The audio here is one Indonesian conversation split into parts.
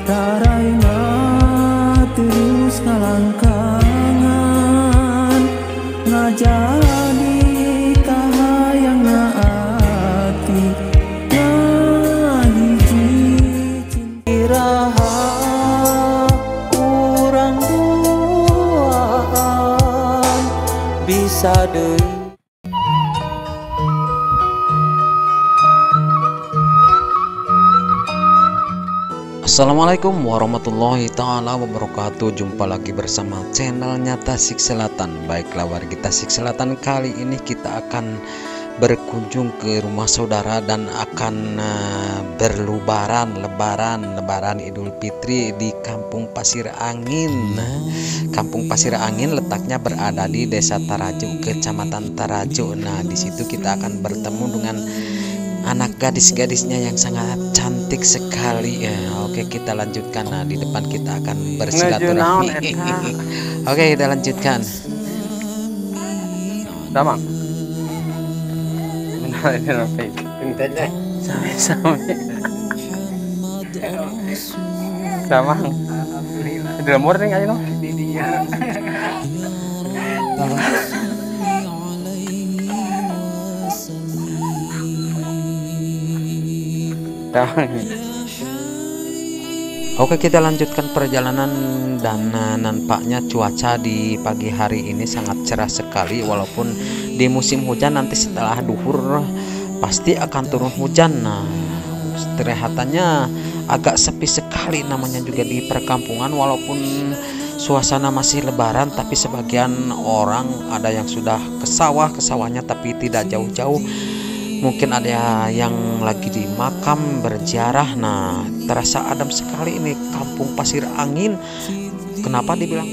Taraina terus ngalangkangan ngajadi kahayang naati ngahiji cintiraha urang duaan bisa deui. Assalamualaikum warahmatullahi ta'ala wabarakatuh. Jumpa lagi bersama channelnya Tasik Selatan. Baiklah warga Tasik Selatan, kali ini kita akan berkunjung ke rumah saudara dan akan lebaran Idul Fitri di Kampung Pasir Angin. Kampung Pasir Angin letaknya berada di Desa Tarajuk, Kecamatan Tarajuk. Nah, di situ kita akan bertemu dengan anak gadis-gadisnya yang sangat cantik sekali ya. Oke, kita lanjutkan. Nah, di depan kita akan bersilaturahmi. Oke, kita lanjutkan. Damang. Benar ini apa itu? Pinternya sampai. Damang. Di dalam morning aja no. Di dia. Oke, kita lanjutkan perjalanan dan nampaknya cuaca di pagi hari ini sangat cerah sekali. Walaupun di musim hujan nanti setelah duhur pasti akan turun hujan. Nah, kelihatannya agak sepi sekali, namanya juga di perkampungan. Walaupun suasana masih lebaran, tapi sebagian orang ada yang sudah ke sawahnya tapi tidak jauh-jauh. Mungkin ada yang lagi di makam berziarah. Nah, terasa adem sekali ini Kampung Pasir Angin. Kenapa dibilang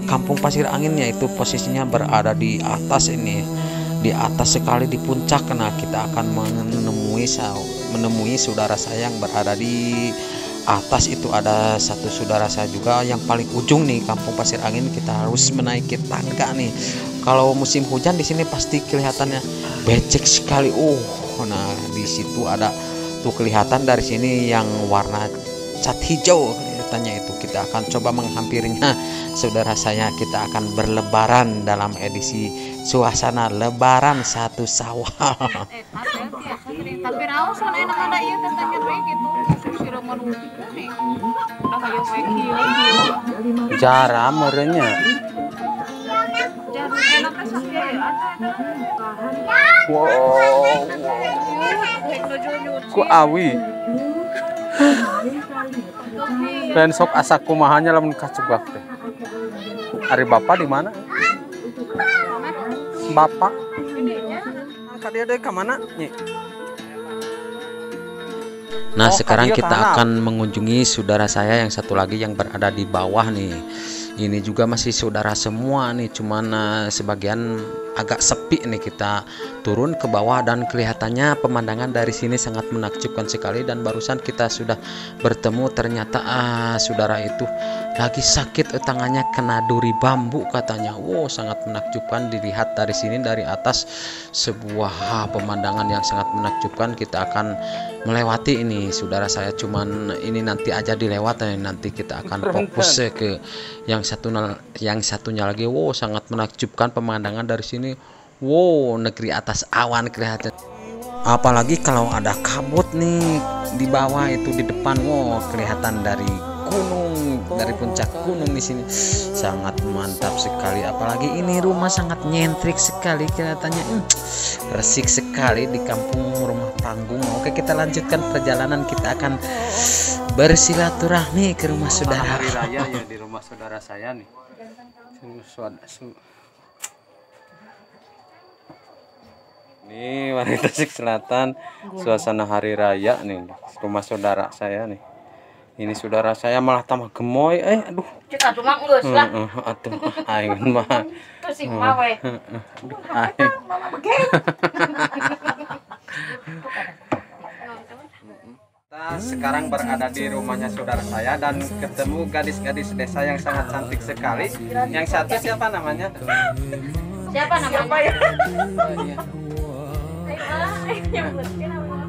Kampung Pasir Angin? Yaitu posisinya berada di atas ini, di atas sekali, di puncak. Nah, kita akan menemui saudara saya yang berada di atas. Itu ada satu saudara saya juga yang paling ujung nih Kampung Pasir Angin. Kita harus menaiki tangga nih. Kalau musim hujan di sini pasti kelihatannya becek sekali. Nah, di situ ada tuh kelihatan dari sini yang warna cat hijau kelihatannya itu. Kita akan coba menghampirinya. Saudara saya, kita akan berlebaran dalam edisi suasana lebaran satu Syawal. Tapi raos kan enak ada ieu tanya kayak gitu. Siraman nih. Udah kayak kieu. Cara merenya. Jangan enak sakit ya. Wow. Ku awi. Dan sok asa kumahanya lamun kacubak teh. Ari bapak di mana? Bapak. Angkat dia ke mana? Nah, sekarang kita akan mengunjungi saudara saya yang satu lagi yang berada di bawah nih. Ini juga masih saudara semua nih, cuman sebagian agak sepi nih. Kita turun ke bawah dan kelihatannya pemandangan dari sini sangat menakjubkan sekali. Dan barusan kita sudah bertemu, ternyata saudara itu lagi sakit, tangannya kena duri bambu katanya. Wow, sangat menakjubkan dilihat dari sini, dari atas. Sebuah pemandangan yang sangat menakjubkan. Kita akan melewati ini saudara saya, cuman ini nanti aja dilewat. Nanti kita akan fokus ke yang satunya lagi. Wow, sangat menakjubkan pemandangan dari sini. Wow, negeri atas awan kelihatan. Apalagi kalau ada kabut nih di bawah itu, di depan. Wow, kelihatan dari gunung, dari puncak gunung di sini. Sangat mantap sekali. Apalagi ini rumah sangat nyentrik sekali kelihatannya. Resik sekali di kampung rumah panggung. Oke, kita lanjutkan perjalanan. Kita akan bersilaturahmi ke rumah saudara. Hari raya ya di rumah saudara saya nih. Ini warga Tasik Selatan, suasana hari raya nih, rumah saudara saya nih. Ini saudara saya malah tambah gemoy. Aduh. Cek atuh mah geus lah. Atuh aing mah. Terus sing mah we. Aing. Kita sekarang berada di rumahnya saudara saya dan ketemu gadis-gadis desa yang sangat cantik sekali. Yang satu siapa namanya? Siapa namanya?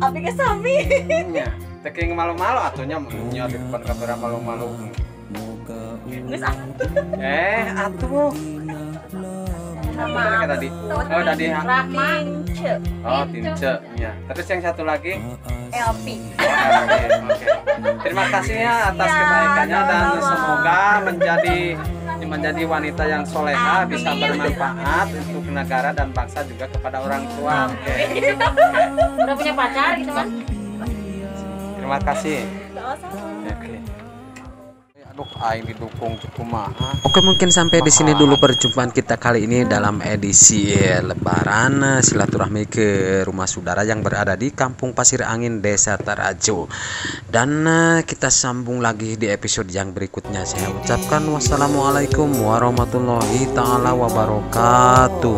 Abi ke Sami. Teking malu-malu atunya nyor di depan kamera malu-malu. Geus Atuh. Apa tadi? Oh, tadi Tince. Oh, Tince. Ya. Terus yang satu lagi? Elpi. Oke. Terima kasih ya atas kebaikannya dan semoga menjadi wanita yang soleha, bisa bermanfaat untuk negara dan bangsa juga kepada orang tua. Oke. Udah punya pacar gitu kan? Terima kasih. Oke. Aduh, aing didukung kumaha. Oke, mungkin sampai di sini dulu perjumpaan kita kali ini dalam edisi Lebaran silaturahmi ke rumah saudara yang berada di Kampung Pasir Angin, Desa Tarajo. Dan kita sambung lagi di episode yang berikutnya. Saya ucapkan wassalamualaikum warahmatullahi taala wabarakatuh.